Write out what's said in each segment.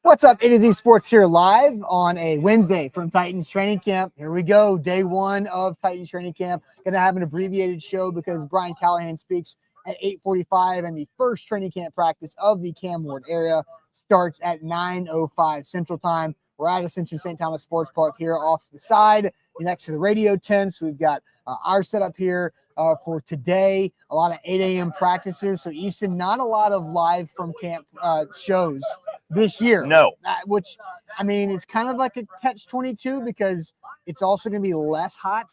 What's up? It is eSports here live on a Wednesday from Titans training camp. Here we go. Day one of Titans training camp. Going to have an abbreviated show because Brian Callahan speaks at 8:45 and the first training camp practice of the Cam Ward area starts at 9:05 Central Time. We're at Ascension St. Thomas Sports Park here off to the side next to the radio tents. We've got our setup here for today. A lot of 8 a.m. practices. So Easton, not a lot of live from camp shows this year. No. Which, I mean, it's kind of like a catch-22 because it's also going to be less hot,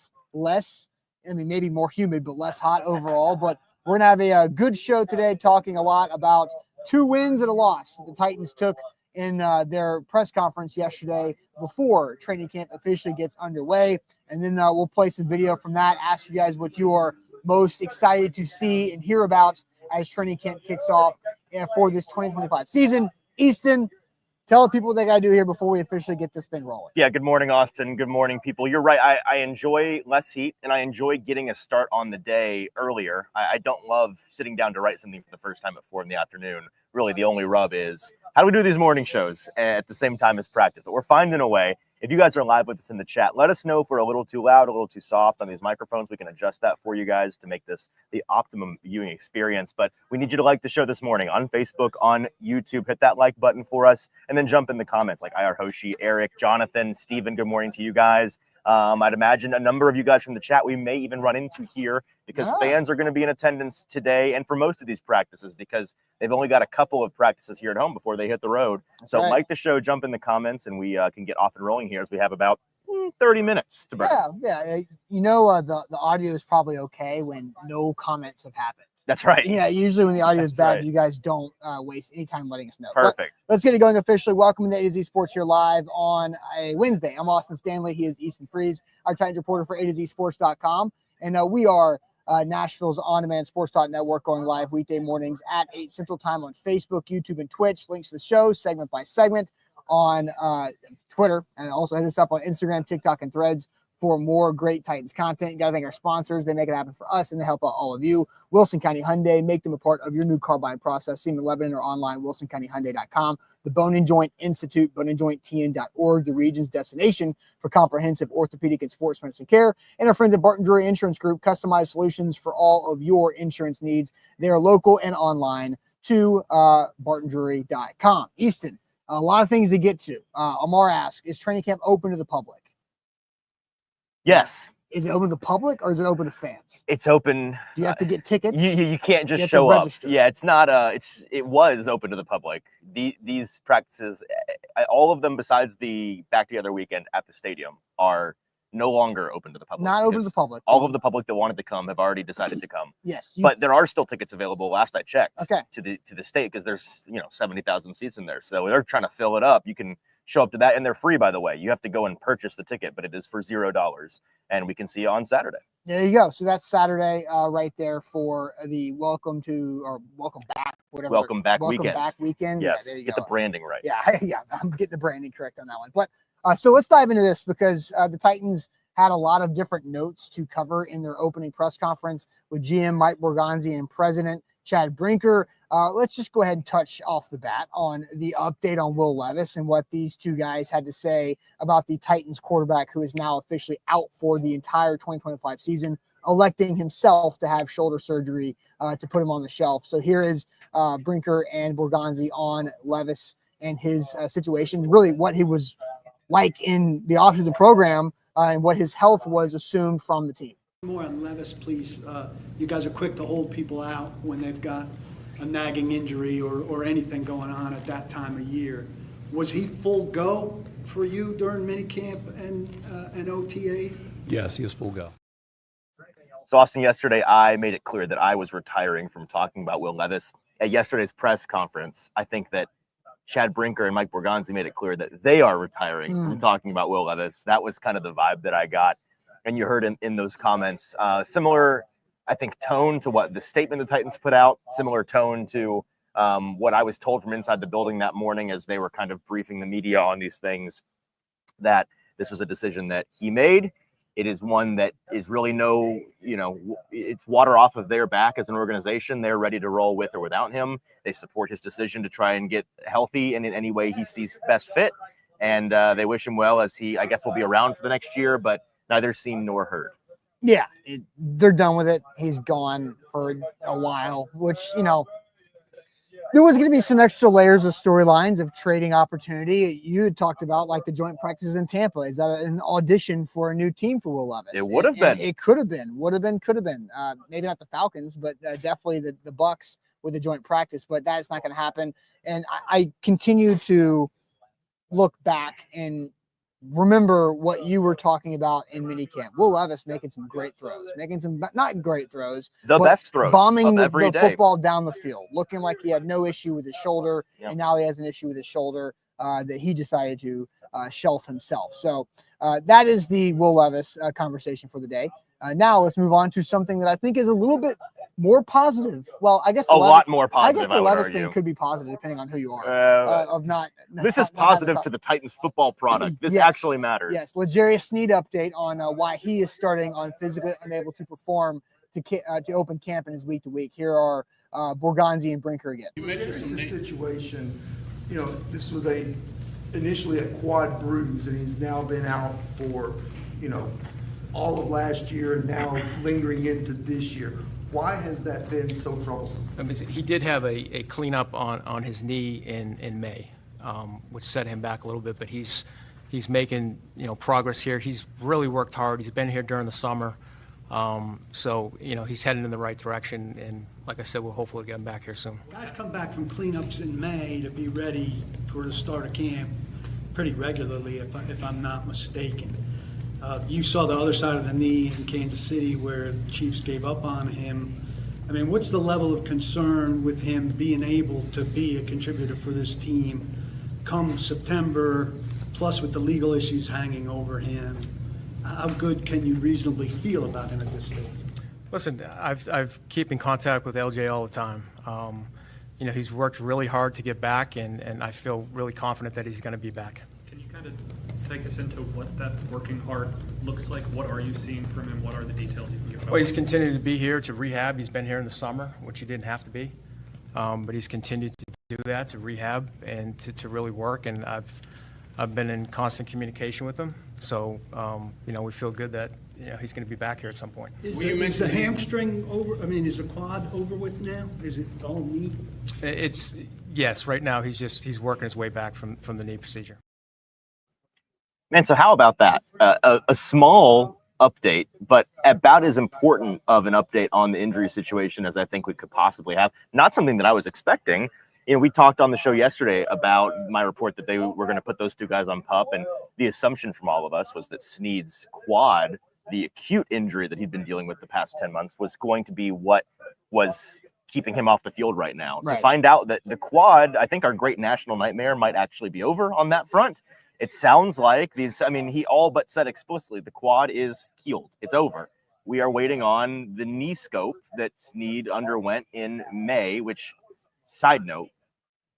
maybe more humid, but less hot overall. But we're going to have a good show today talking a lot about 2 wins and a loss that the Titans took in their press conference yesterday before training camp officially gets underway. And then we'll play some video from that, ask you guys what you are most excited to see and hear about as training camp kicks off for this 2025 season. Easton, tell the people what they got to do here before we officially get this thing rolling. Yeah, good morning, Austin. Good morning, people. You're right. I enjoy less heat, and I enjoy getting a start on the day earlier. I don't love sitting down to write something for the first time at 4 in the afternoon. Really, the only rub is how do we do these morning shows at the same time as practice? But we're finding a way. If you guys are live with us in the chat, let us know if we're a little too loud, a little too soft on these microphones. We can adjust that for you guys to make this the optimum viewing experience. But we need you to like the show this morning on Facebook, on YouTube. Hit that like button for us, and then jump in the comments like IR Hoshi, Eric, Jonathan, Steven. Good morning to you guys. I'd imagine a number of you guys from the chat we may even run into here because fans are going to be in attendance today and for most of these practices because they've only got a couple of practices here at home before they hit the road. That's so right. Like the show, jump in the comments, and we can get off and rolling here as we have about 30 minutes to burn. Yeah. You know, the audio is probably okay when no comments have happened. That's right. Yeah, usually when the audio is bad, you guys don't waste any time letting us know. Perfect. But let's get it going officially. Welcome to A to Z Sports here live on a Wednesday. I'm Austin Stanley. He is Easton Freeze, our Titans reporter for A to Z Sports.com. And we are Nashville's on-demand sports talk network going live weekday mornings at 8 Central Time on Facebook, YouTube, and Twitch. Links to the show segment by segment on Twitter. And also hit us up on Instagram, TikTok, and Threads for more great Titans content. You got to thank our sponsors. They make it happen for us, and they help out all of you. Wilson County Hyundai, make them a part of your new car buying process. See them in Lebanon or online, wilsoncountyhyundai.com. The Bone and Joint Institute, boneandjointtn.org, the region's destination for comprehensive orthopedic and sports medicine care. And our friends at Barton Drury Insurance Group, customized solutions for all of your insurance needs. They are local and online to bartondrury.com. Easton, a lot of things to get to. Amar asks, is training camp open to the public? Yes. Is it open to the public or is it open to fans? It's open. Do you have to get tickets? You can't just show up. Yeah, it's not it was open to the public. These practices, all of them besides the back together weekend at the stadium are no longer open to the public. Not open to the public. All of the public that wanted to come have already decided to come. Yes. But there are still tickets available last I checked to the state because there's 70,000 seats in there. So they're trying to fill it up. You can show up to that, and they're free, by the way. You have to go and purchase the ticket, but it is for $0, and we can see you on Saturday. There you go. So that's Saturday right there for the welcome back weekend. Welcome back weekend. Yes, there you get go. the branding right. Yeah, I'm getting the branding correct on that one. But so let's dive into this because the Titans had a lot of different notes to cover in their opening press conference with GM Mike Borgonzi and President Chad Brinker. Let's just go ahead and touch off the bat on the update on Will Levis and what these two guys had to say about the Titans quarterback who is now officially out for the entire 2025 season, electing himself to have shoulder surgery to put him on the shelf. So here is Brinker and Borgonzi on Levis and his situation, really what he was like in the offseason program and what his health was assumed from the team. More on Levis, please. You guys are quick to hold people out when they've got a nagging injury or anything going on at that time of year. Was he full go for you during minicamp and OTA? Yes, he was full go. So, Austin, yesterday I made it clear that I was retiring from talking about Will Levis. At yesterday's press conference, I think that Chad Brinker and Mike Borgonzi made it clear that they are retiring from talking about Will Levis. That was kind of the vibe that I got. And you heard in those comments, similar, I think, tone to what the statement the Titans put out, similar tone to what I was told from inside the building that morning as they were kind of briefing the media on these things, that this was a decision that he made It is one that is really it's water off of their back as an organization. They're ready to roll with or without him. They support his decision to try and get healthy and in any way he sees best fit. And they wish him well, as he, I guess, will be around for the next year, but neither seen nor heard. Yeah, they're done with it. He's gone for a while, which, there was going to be some extra layers of storylines of trading opportunity. You had talked about like the joint practices in Tampa. Is that an audition for a new team for Will Levis? It would have been. It could have been. Would have been. Could have been. Maybe not the Falcons, but definitely the Bucks with the joint practice. But that's not going to happen. And I continue to look back and remember what you were talking about in minicamp. Will Levis making some great throws, making some not great throws, the best throws, bombing the every day. football down the field, looking like he had no issue with his shoulder, Yep. and now he has an issue with his shoulder that he decided to shelf himself. So that is the Will Levis conversation for the day. Now let's move on to something that I think is a little bit more positive. Well, I guess A lot more positive. I guess the Levis thing could be positive depending on who you are. This is positive to the Titans football product. This actually matters. Yes, L'Jarius Sneed update on why he is starting on physically unable to perform to open camp in his week to week. Here are Borgonzi and Brinker again. You mentioned some situation. This was initially a quad bruise, and he's now been out for all of last year and now lingering into this year. Why has that been so troublesome? He did have a cleanup on his knee in May, which set him back a little bit, but he's making progress here. He's really worked hard. He's been here during the summer, so he's heading in the right direction. And like I said, we'll hopefully get him back here soon. Guys come back from cleanups in May to be ready for the start of camp pretty regularly, if I'm not mistaken. You saw the other side of the knee in Kansas City where the Chiefs gave up on him. I mean, what's the level of concern with him being able to be a contributor for this team come September, plus with the legal issues hanging over him? How good can you reasonably feel about him at this stage? Listen, I've keep in contact with LJ all the time. He's worked really hard to get back, and I feel really confident that he's going to be back. Can you kind of take us into what that working hard looks like? What are you seeing from him? What are the details you can give? Well, he's continued to be here to rehab. He's been here in the summer, which he didn't have to be, but he's continued to do that, to rehab and to really work. And I've been in constant communication with him, so we feel good that he's going to be back here at some point. Is the hamstring over? I mean, is the quad over with now? Is it all knee? Yes. Right now, he's working his way back from the knee procedure. Man, so how about that? A small update, but about as important of an update on the injury situation as I think we could possibly have. Not something that I was expecting. We talked on the show yesterday about my report that they were going to put those two guys on PUP, and the assumption from all of us was that Sneed's quad, the acute injury that he'd been dealing with the past 10 months, was going to be what was keeping him off the field right now. Right. To find out that the quad, I think our great national nightmare might actually be over on that front. It sounds like he all but said explicitly the quad is healed. It's over. We are waiting on the knee scope that Sneed underwent in May, which, side note,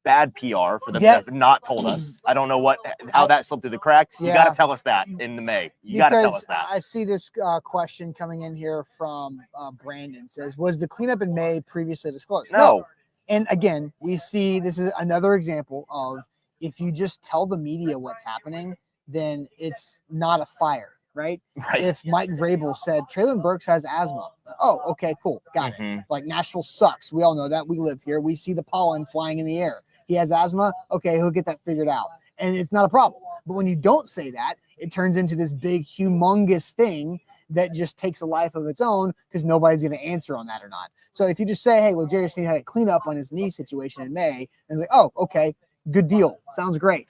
bad PR for them to have not told us. I don't know how that slipped through the cracks. You got to tell us that in the May. You got to tell us that. I see this question coming in here from Brandon. Says, was the cleanup in May previously disclosed? No. And again, we see this is another example of if you just tell the media what's happening, then it's not a fire, right? If Mike Vrabel said Treylon Burks has asthma, oh, okay, cool, got it. Like Nashville sucks. We all know that. We live here. We see the pollen flying in the air. He has asthma. Okay, he'll get that figured out. And it's not a problem. But when you don't say that, it turns into this big, humongous thing that just takes a life of its own because nobody's going to answer on that or not. So if you just say, hey, L'Jarius Sneed had a cleanup on his knee situation in May, and like, oh, okay, good deal. Sounds great.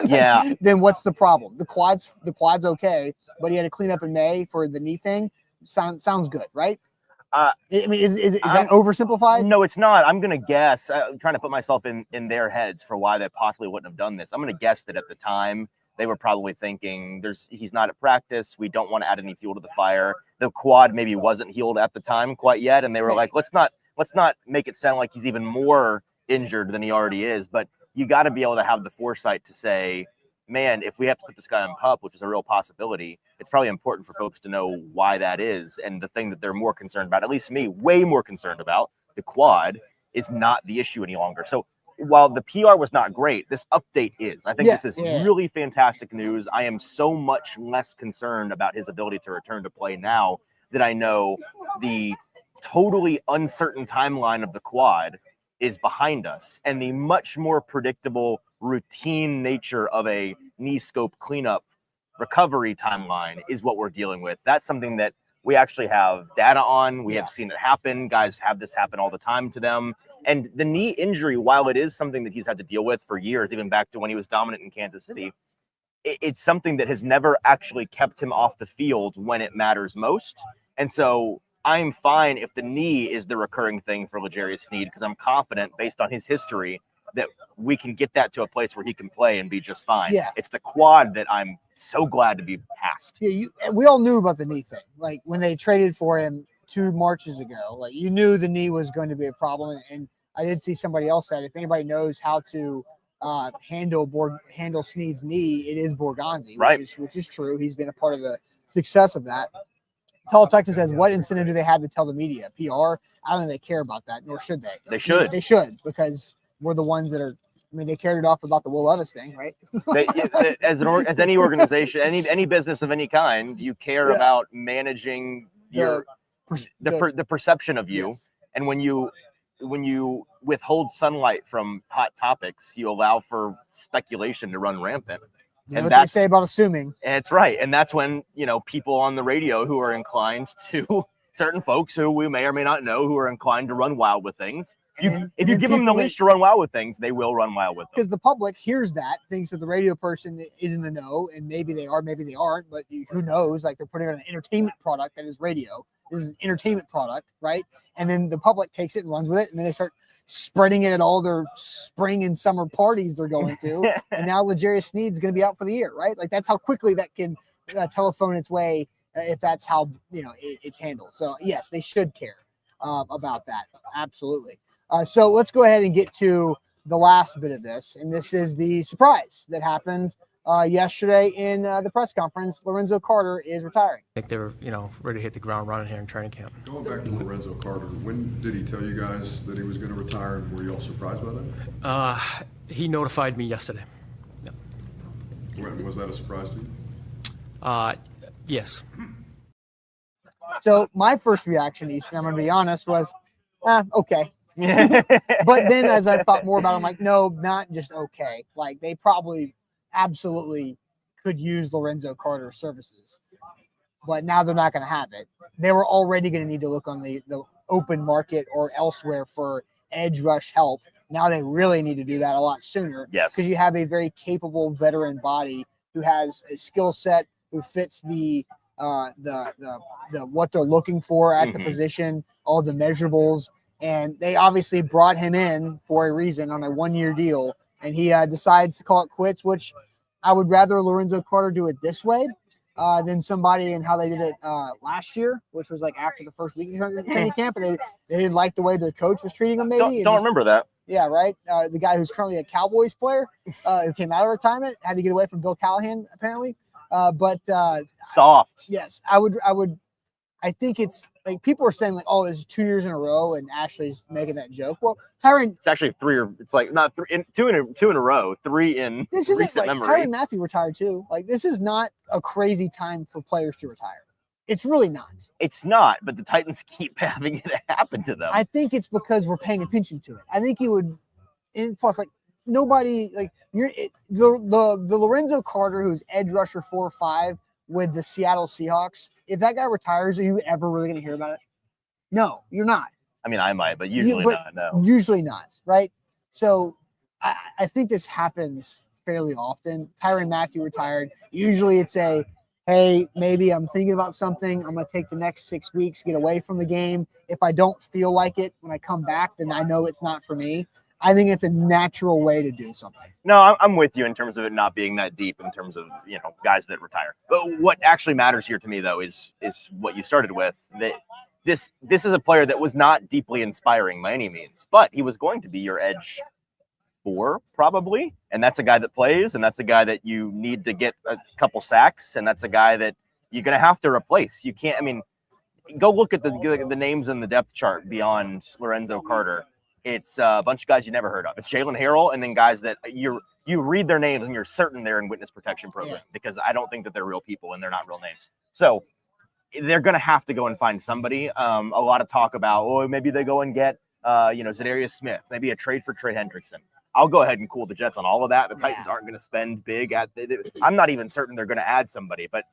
Yeah. Then what's the problem? The quad's okay, but he had a cleanup in May for the knee thing. Sounds good, right? Is that oversimplified? No, it's not. I'm going to guess, I'm trying to put myself in their heads for why they possibly wouldn't have done this. I'm going to guess that at the time they were probably thinking he's not at practice. We don't want to add any fuel to the fire. The quad maybe wasn't healed at the time quite yet. And they were like, let's not make it sound like he's even more injured than he already is. But you got to be able to have the foresight to say, man, if we have to put this guy on PUP, which is a real possibility, it's probably important for folks to know why that is. And the thing that they're more concerned about, at least me, way more concerned about, the quad, is not the issue any longer. So while the PR was not great, this update is. I think this is really fantastic news. I am so much less concerned about his ability to return to play now that I know the totally uncertain timeline of the quad is behind us, and the much more predictable routine nature of a knee scope cleanup recovery timeline is what we're dealing with. That's something that we actually have data on. We have seen it happen. Guys have this happen all the time to them. And the knee injury, while it is something that he's had to deal with for years, even back to when he was dominant in Kansas City, it's something that has never actually kept him off the field when it matters most. And so I'm fine if the knee is the recurring thing for L'Jarius Sneed, because I'm confident, based on his history, that we can get that to a place where he can play and be just fine. Yeah. It's the quad that I'm so glad to be past. Yeah, we all knew about the knee thing. Like when they traded for him 2 Marches ago, like you knew the knee was going to be a problem. And I did see somebody else said if anybody knows how to handle Sneed's knee, it is Borgonzi, right? Which is true. He's been a part of the success of that. Texas says, what incentive do they have to tell the media? PR? I don't think they care about that, nor should they. They should. They should, because we're the ones that are. I mean, they carried it off about the Will Levis thing, right? As any organization, any business of any kind, you care about managing the perception of you, and when you withhold sunlight from hot topics, you allow for speculation to run rampant. You know what they say about assuming. It's right. And that's when, people on the radio who are inclined to certain folks who we may or may not know who are inclined to run wild with things. If you give them the leash to run wild with things, they will run wild with them. Because the public hears that, thinks that the radio person is in the know, and maybe they are, maybe they aren't, but who knows? Like they're putting on an entertainment product that is radio. This is an entertainment product, right? And then the public takes it and runs with it, and then they start spreading it at all their spring and summer parties they're going to. And now L'Jarius Sneed's going to be out for the year, right? Like that's how quickly that can telephone its way if that's how it's handled. So yes, they should care about that. Absolutely. So let's go ahead and get to the last bit of this, and this is the surprise that happened yesterday in the press conference. Lorenzo Carter is retiring. I think they were, ready to hit the ground running here in training camp. Going back to Lorenzo Carter, when did he tell you guys that he was going to retire, and were you all surprised by that? He notified me yesterday. Yeah. Was that a surprise to you? Yes. So my first reaction, Easton, I'm going to be honest, was, okay. But then as I thought more about it, I'm like, no, not just okay. Like they probably absolutely could use Lorenzo Carter's services. But now they're not going to have it. They were already going to need to look on the open market or elsewhere for edge rush help. Now they really need to do that a lot sooner. Yes. Because you have a very capable veteran body who has a skill set, who fits the what they're looking for at the position, all the measurables. And they obviously brought him in for a reason on a 1-year deal. And he decides to call it quits, which I would rather Lorenzo Carter do it this way than somebody and how they did it last year, which was like after the first week of training camp. And they didn't like the way their coach was treating them, maybe. Don't remember that. Yeah, right. The guy who's currently a Cowboys player who came out of retirement, had to get away from Bill Callahan, apparently. But soft. Yes, I think it's like people are saying like, oh, this is 2 years in a row, and Ashley's making that joke. Well, Tyrann, it's actually two in a row, 3 in recent memory. Tyrann Mathieu retired too. Like this is not a crazy time for players to retire. It's really not. It's not, but the Titans keep having it happen to them. I think it's because we're paying attention to it. I think you would, and plus like nobody like the Lorenzo Carter who's edge rusher 4 or 5 with the Seattle Seahawks. If that guy retires, are you ever really going to hear about it? No, you're not. I mean, I might, but usually not. No, usually not. Right. So I think this happens fairly often. Tyrann Mathieu retired. Usually it's hey, maybe I'm thinking about something. I'm going to take the next 6 weeks, get away from the game. If I don't feel like it when I come back, then I know it's not for me. I think it's a natural way to do something. No, I'm with you in terms of it not being that deep in terms of, guys that retire. But what actually matters here to me, though, is what you started with, that this is a player that was not deeply inspiring by any means, but he was going to be your edge 4 probably, and that's a guy that plays, and that's a guy that you need to get a couple sacks, and that's a guy that you're going to have to replace. You can't. I mean, go look at the names in the depth chart beyond Lorenzo Carter. It's a bunch of guys you never heard of. It's Jalen Harrell, and then guys that you read their names and you're certain they're in witness protection program, because I don't think that they're real people and they're not real names. So they're going to have to go and find somebody. A lot of talk about, maybe they go and get, Zadarius Smith, maybe a trade for Trey Hendrickson. I'll go ahead and cool the Jets on all of that. The Titans aren't going to spend big. I'm not even certain they're going to add somebody, but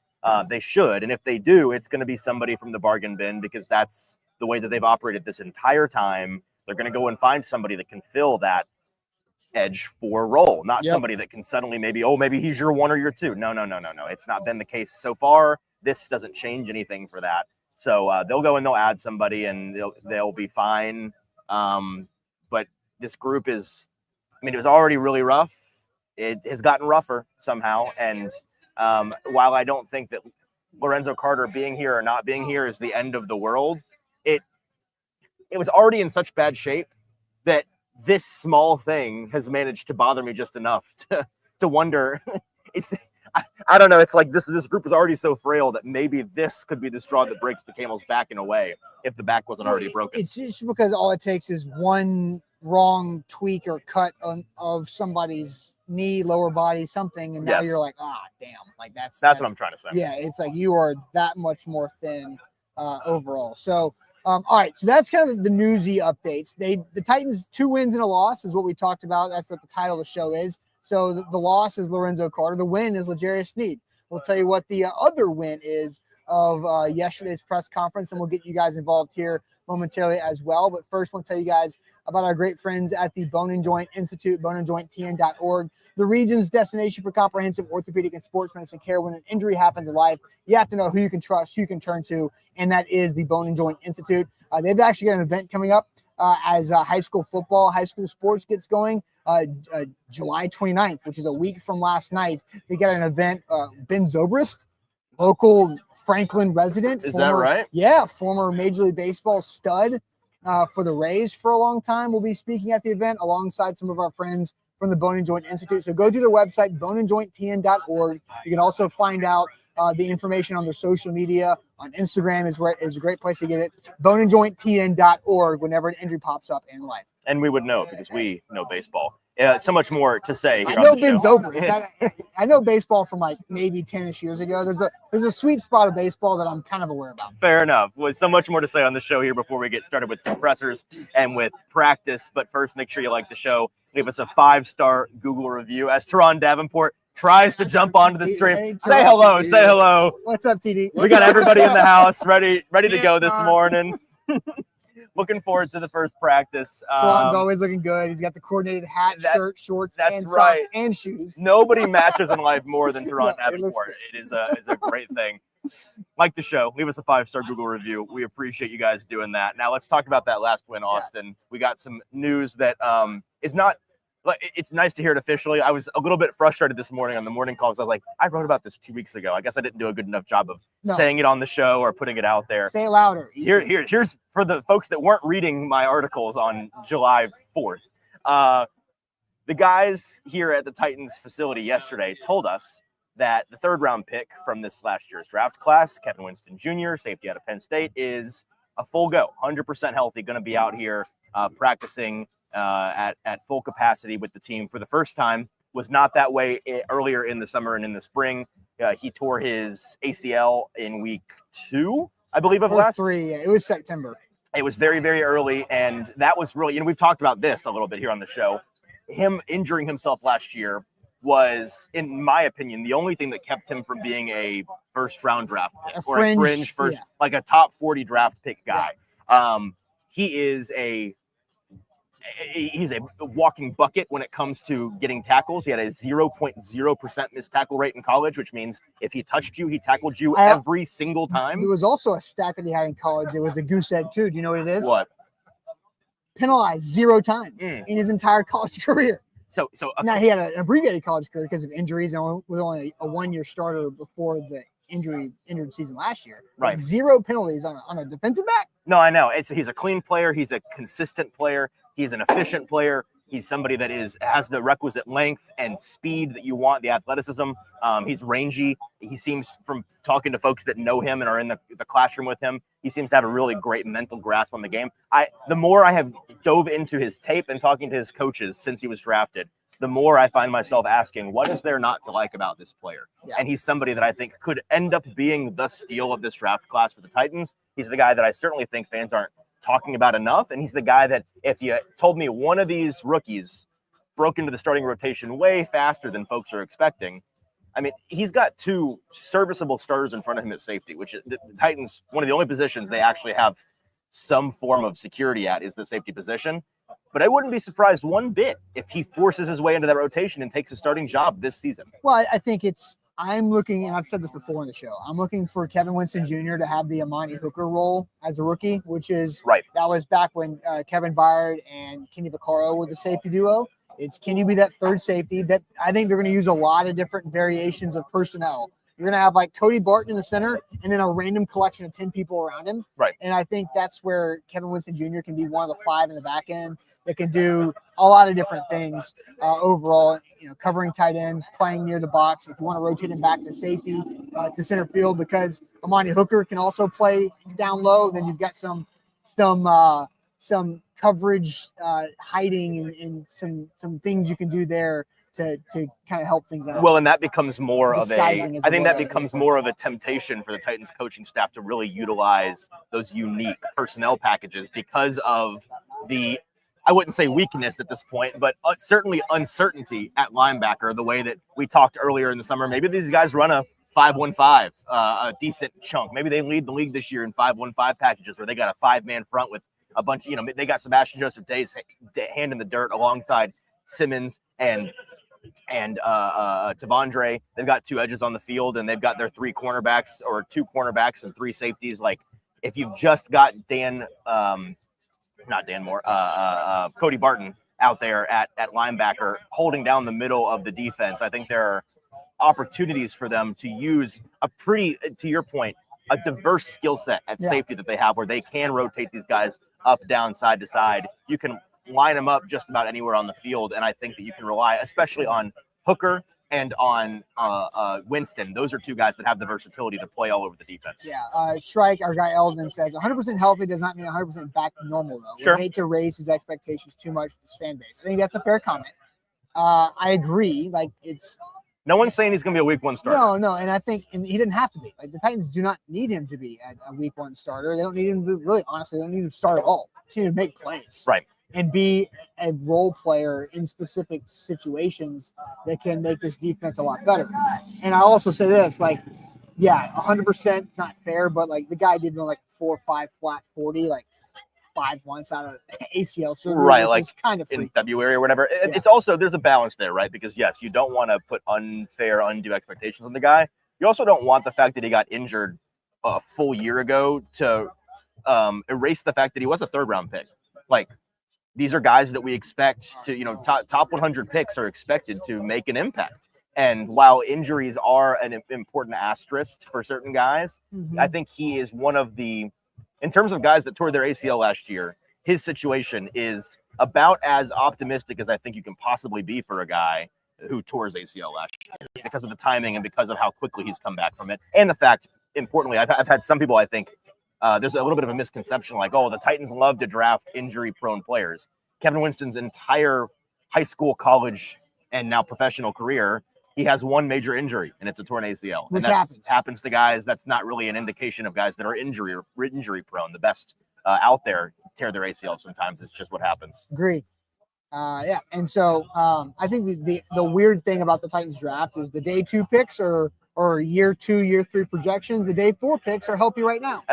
they should. And if they do, it's going to be somebody from the bargain bin, because that's the way that they've operated this entire time. They're going to go and find somebody that can fill that edge 4 role, not somebody that can suddenly maybe he's your 1 or your 2. No. It's not been the case so far. This doesn't change anything for that. So they'll go and they'll add somebody, and they'll be fine. But this group is, it was already really rough. It has gotten rougher somehow. And while I don't think that Lorenzo Carter being here or not being here is the end of the world, it was already in such bad shape that this small thing has managed to bother me just enough to wonder. I don't know. It's like this group is already so frail that maybe this could be the straw that breaks the camel's back in a way, if the back wasn't already broken. It's just because all it takes is one wrong tweak or cut of somebody's knee, lower body, something, and now you're like, damn, like that's what I'm trying to say. Yeah, it's like you are that much more thin overall. So, all right, so that's kind of the newsy updates. The Titans 2 wins and a loss is what we talked about. That's what the title of the show is. So the loss is Lorenzo Carter. The win is L'Jarius Sneed. We'll tell you what the other win is of yesterday's press conference, and we'll get you guys involved here momentarily as well. But first, we'll tell you guys about our great friends at the Bone and Joint Institute, boneandjointtn.org, the region's destination for comprehensive orthopedic and sports medicine care. When an injury happens in life, you have to know who you can trust, who you can turn to, and that is the Bone and Joint Institute. They've actually got an event coming up as high school sports gets going. July 29th, which is a week from last night, they got an event. Ben Zobrist, local Franklin resident. That right? Yeah, former Major League Baseball stud for the Rays for a long time, will be speaking at the event alongside some of our friends from the Bone and Joint Institute. So go to their website, boneandjointtn.org. You can also find out the information on their social media. On Instagram is a great place to get it. boneandjointtn.org whenever an injury pops up in life. And we would know because we know baseball. So much more to say here I know on the Ben show. Zobrist. I know baseball from like maybe 10-ish years ago. There's a sweet spot of baseball that I'm kind of aware about. Fair enough. With so much more to say on the show here before we get started with some pressers and with practice. But first, make sure you like the show. Leave us a 5-star Google review. As Teron Davenport tries to jump onto the stream. Hey, say hello. Say hello. What's up, TD? We got everybody in the house ready to go this morning. Looking forward to the first practice. Teron's always looking good. He's got the coordinated hat, shirt, shorts, that's and right. socks and shoes. Nobody matches in life more than Teron No, it looks Davenport. It is a great thing. Like the show, leave us a 5-star Google review. We appreciate you guys doing that. Now let's talk about that last win, Austin. Yeah. We got some news that is not. It's nice to hear it officially. I was a little bit frustrated this morning on the morning calls. I was like, I wrote about this 2 weeks ago. I guess I didn't do a good enough job of saying it on the show or putting it out there. Say it louder. Here's for the folks that weren't reading my articles on July 4th. The guys here at the Titans facility yesterday told us that the 3rd-round pick from this last year's draft class, Kevin Winston Jr., safety out of Penn State, is a full go, 100% healthy, going to be out here practicing at full capacity with the team for the first time. Was not that way earlier in the summer and in the spring. He tore his ACL in week 2, I believe, of last 3. Yeah, it was September. It was very, very early, and that was really, we've talked about this a little bit here on the show. Him injuring himself last year was, in my opinion, the only thing that kept him from being a first-round draft pick or a fringe first, like a top 40 draft pick guy. Yeah. He's a walking bucket when it comes to getting tackles. He had a 0.0% missed tackle rate in college, which means if he touched you, he tackled you every single time. There was also a stat that he had in college. It was a goose egg, too. Do you know what it is? What? Penalized 0 times in his entire college career. So now he had an abbreviated college career because of injuries and was only a 1-year starter before the injured season last year. Right. Like 0 penalties on a defensive back. No, I know. He's a clean player. He's a consistent player. He's an efficient player. He's somebody that has the requisite length and speed that you want, the athleticism. He's rangy. He seems, from talking to folks that know him and are in the classroom with him, he seems to have a really great mental grasp on the game. The more I have dove into his tape and talking to his coaches since he was drafted, the more I find myself asking, what is there not to like about this player? Yeah. And he's somebody that I think could end up being the steal of this draft class for the Titans. He's the guy that I certainly think fans aren't talking about enough. And he's the guy that if you told me one of these rookies broke into the starting rotation way faster than folks are expecting, I mean, he's got two serviceable starters in front of him at safety, which the Titans, one of the only positions they actually have some form of security at is the safety position. But I wouldn't be surprised one bit if he forces his way into that rotation and takes a starting job this season. Well, I think I'm looking, and I've said this before in the show, I'm looking for Kevin Winston Jr. to have the Amani Hooker role as a rookie, which is right. That was back when Kevin Byard and Kenny Vaccaro were the safety duo. Can you be that third safety? That I think they're going to use a lot of different variations of personnel. You're going to have like Cody Barton in the center and then a random collection of 10 people around him. Right. And I think that's where Kevin Winston Jr. can be one of the 5 in the back end that can do a lot of different things overall, covering tight ends, playing near the box. If you want to rotate him back to safety, to center field, because Amani Hooker can also play down low, then you've got some coverage hiding and some things you can do there to kind of help things out. Well, and that becomes more of Disguising I think that becomes more of a temptation for the Titans coaching staff to really utilize those unique personnel packages because of the, I wouldn't say weakness at this point, but certainly uncertainty at linebacker, the way that we talked earlier in the summer. Maybe these guys run a 5-1-5, a decent chunk. Maybe they lead the league this year in 5-1-5 packages where they got a 5-man front with a bunch, they got Sebastian Joseph Day's hand in the dirt alongside Simmons and Tavondre. They've got 2 edges on the field, and they've got their 3 cornerbacks or 2 cornerbacks and 3 safeties. Like, if you've just got Cody Barton out there at linebacker holding down the middle of the defense, I think there are opportunities for them to use a pretty, to your point, a diverse skill set at safety that they have, where they can rotate these guys up, down, side to side. You can line them up just about anywhere on the field, and I think that you can rely, especially on Hooker and on Winston. Those are 2 guys that have the versatility to play all over the defense. Yeah, Shrike, our guy Eldon, says 100% healthy does not mean 100% back to normal, though. Sure. We hate to raise his expectations too much with his fan base. I think that's a fair comment. I agree. Like, it's no one's saying he's going to be a week 1 starter. No, and I think he didn't have to be. Like, the Titans do not need him to be a week 1 starter. They don't need him to be, really, honestly, they don't need him to start at all. They need him to make plays. Right. And be a role player in specific situations that can make this defense a lot better. And I also say this, 100% not fair, but the guy did run 4.5 flat 40, 5 months out of ACL surgery. Right, kind of in February or whatever. It's also, there's a balance there, right? Because yes, you don't want to put undue expectations on the guy. You also don't want the fact that he got injured a full year ago to erase the fact that he was a 3rd-round pick. These are guys that we expect to, top 100 picks are expected to make an impact. And while injuries are an important asterisk for certain guys, I think he is one of the, in terms of guys that tore their ACL last year, his situation is about as optimistic as I think you can possibly be for a guy who tore his ACL last year because of the timing and because of how quickly he's come back from it. And the fact, importantly, I've had some people, I think, there's a little bit of a misconception the Titans love to draft injury-prone players. Kevin Winston's entire high school, college, and now professional career, he has 1 major injury, and it's a torn ACL. Which happens to guys. That's not really an indication of guys that are injury-prone. The best out there tear their ACL sometimes. It's just what happens. Agree. And so I think the weird thing about the Titans draft is the day 2 picks or year 2, year 3 projections. The day 4 picks are help you right now,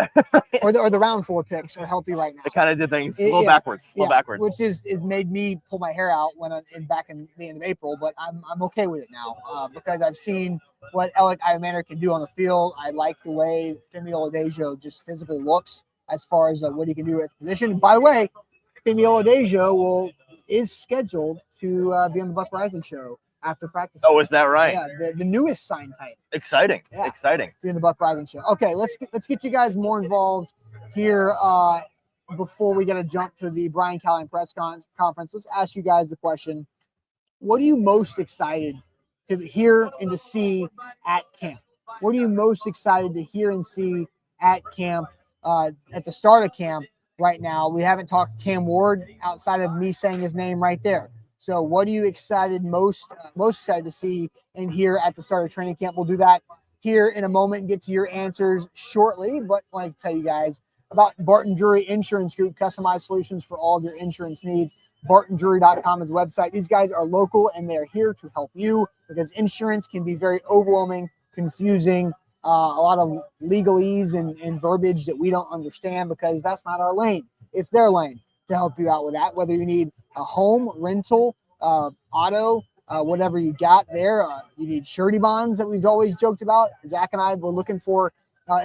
or the round 4 picks are help you right now. It kind of did things a little backwards, which it made me pull my hair out back in the end of April. But I'm okay with it now because I've seen what Alec Iamander can do on the field. I like the way Femi Oladejo just physically looks as far as what he can do at the position. And by the way, Femi Oladejo is scheduled to be on the Buck Rising show after practice. Oh, is that right? Yeah, the newest sign type. Exciting. Doing the Buck Rising show. Okay, let's get you guys more involved here before we got to jump to the Brian Callahan press conference, let's ask you guys the question: what are you most excited to hear and to see at camp? What are you most excited to hear and see at camp, at the start of camp right now? We haven't talked Cam Ward outside of me saying his name right there. So what are you most excited to see and hear at the start of training camp? We'll do that here in a moment and get to your answers shortly. But I want to tell you guys about Barton Drury Insurance Group, customized solutions for all of your insurance needs. BartonDrury.com is the website. These guys are local and they're here to help you because insurance can be very overwhelming, confusing, a lot of legalese and verbiage that we don't understand because that's not our lane. It's their lane to help you out with that. Whether you need a home, rental, auto, whatever you got there. You need surety bonds that we've always joked about. Zach and I were looking for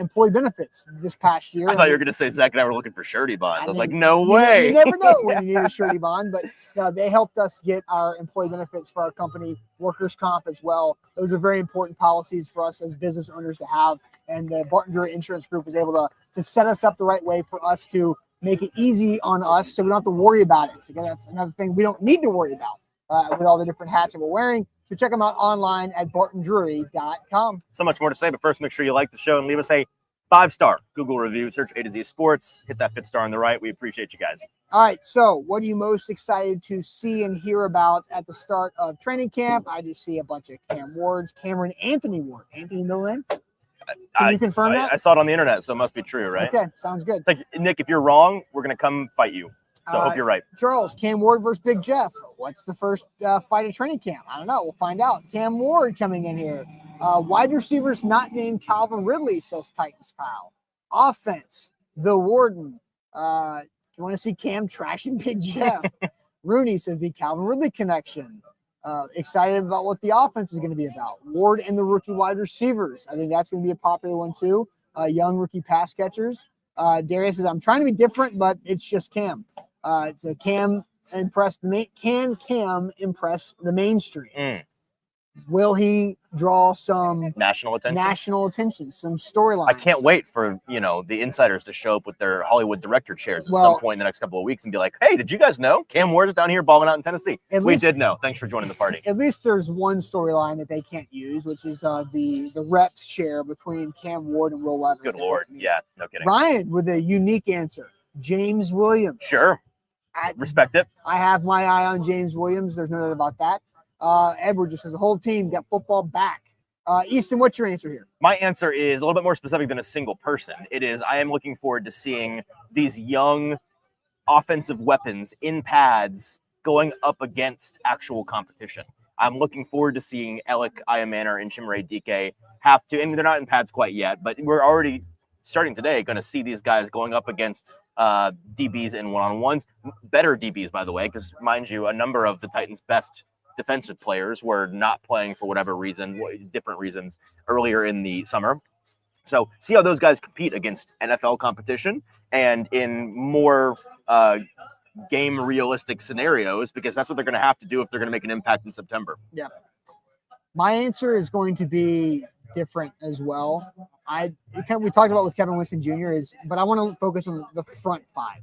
employee benefits this past year. I thought you were going to say Zach and I were looking for surety bonds. I was like, no way. You never know when you need a surety bond, but they helped us get our employee benefits for our company, workers' comp as well. Those are very important policies for us as business owners to have. And the Barton Drury Insurance Group was able to set us up the right way for us to make it easy on us so we don't have to worry about it. So that's another thing we don't need to worry about with all the different hats that we're wearing. So check them out online at bartondrury.com. So much more to say, but first make sure you like the show and leave us a 5-star Google review. Search A to Z Sports. Hit that 5th star on the right. We appreciate you guys. All right, so what are you most excited to see and hear about at the start of training camp? I just see a bunch of Cam Wards, Anthony Ward. Anthony Millen. Can you confirm that? I saw it on the internet, so it must be true, right? Okay, sounds good. It's like, Nick, if you're wrong, we're going to come fight you. So I hope you're right. Charles, Cam Ward versus Big Jeff. What's the first fight at training camp? I don't know. We'll find out. Cam Ward coming in here. Wide receivers not named Calvin Ridley, says Titans Pal. Offense, the Warden. You want to see Cam trashing Big Jeff? Rooney says the Calvin Ridley connection. Excited about what the offense is going to be about. Ward and the rookie wide receivers. I think that's going to be a popular one too. Young rookie pass catchers. Darius says, I'm trying to be different, but it's just Cam. It's a Cam impress can Cam impress the mainstream? Will he draw some national attention, some storylines? I can't wait for, the insiders to show up with their Hollywood director chairs at some point in the next couple of weeks and be like, hey, did you guys know Cam Ward is down here balling out in Tennessee? We did know. Thanks for joining the party. At least there's one storyline that they can't use, which is the reps share between Cam Ward and Will Levis. Good Lord. Yeah, no kidding. Ryan with a unique answer. James Williams. Sure. Respect it. I have my eye on James Williams. There's no doubt about that. Edward just says the whole team got football back. Easton, what's your answer here? My answer is a little bit more specific than a single person. It is, I am looking forward to seeing these young offensive weapons in pads going up against actual competition. I'm looking forward to seeing Alec Ayamanor and Chimere Dike have to, and they're not in pads quite yet, but we're already starting today going to see these guys going up against DBs in one-on-ones. Better DBs, by the way, because mind you, a number of the Titans' best defensive players were not playing for whatever reason, different reasons, earlier in the summer. So see how those guys compete against NFL competition and in more game realistic scenarios, because that's what they're going to have to do if they're going to make an impact in September. Yeah. My answer is going to be different as well. We talked about with Kevin Winston Jr. but I want to focus on the front five.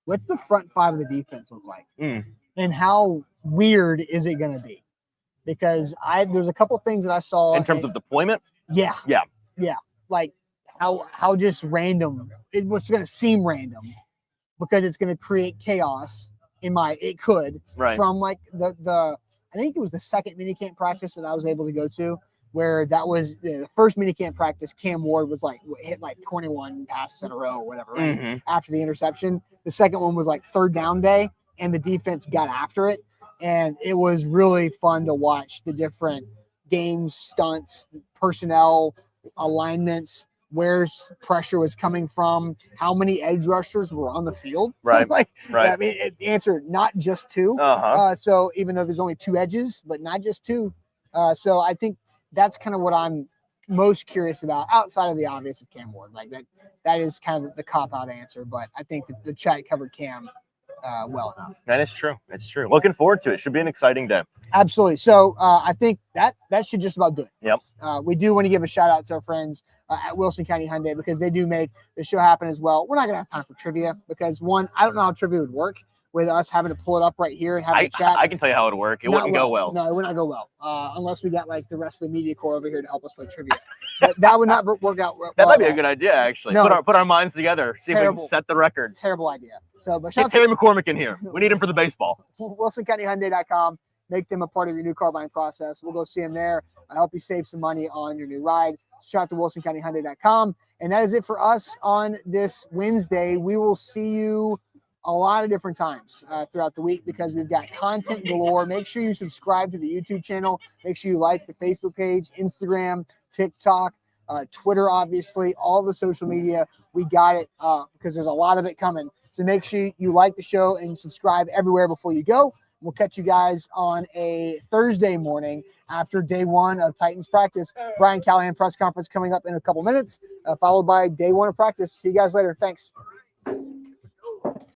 What's the front five of the defense look like? And how weird is it going to be? Because there's a couple things that I saw in terms of deployment. Yeah. Like how just random. It was going to seem random because it's going to create chaos. From like the I think it was the second minicamp practice that I was able to go to, where that was the first minicamp practice. Cam Ward was hit 21 passes in a row or whatever, right? After the interception. The second one was third down day, and the defense got after it. And it was really fun to watch the different games, stunts, personnel, alignments, where pressure was coming from, how many edge rushers were on the field. Right. Right. I mean, it answered not just two. So even though there's only two edges, but not just two. So I think that's kind of what I'm most curious about outside of the obvious of Cam Ward. That is kind of the cop-out answer, but I think that the chat covered Cam well enough. That is true. It's true. Looking forward to it. Should be an exciting day. Absolutely. So I think that should just about do it. Yep. We do want to give a shout out to our friends at Wilson County Hyundai, because they do make the show happen as well. We're not going to have time for trivia because, one, I don't know how trivia would work with us having to pull it up right here and having a chat. I can tell you how it would work. It Not wouldn't go well. No, it would not go well unless we got like the rest of the media corps over here to help us play trivia. That would not work out well. That might be a good idea, actually. No. Put our minds together. See if we Terrible. can set the record. Terrible idea. So, but Get shout Terry McCormick in here. We need him for the baseball. WilsonCountyHyundai.com. Make them a part of your new car buying process. We'll go see them there. I help you save some money on your new ride. Shout out to WilsonCountyHyundai.com. And that is it for us on this Wednesday. We will see you a lot of different times throughout the week because we've got content galore. Make sure you subscribe to the YouTube channel. Make sure you like the Facebook page, Instagram, TikTok, Twitter, obviously, all the social media. We got it because there's a lot of it coming. So make sure you like the show and subscribe everywhere before you go. We'll catch you guys on a Thursday morning after day one of Titans practice. Brian Callahan press conference coming up in a couple minutes, followed by day one of practice. See you guys later. Thanks.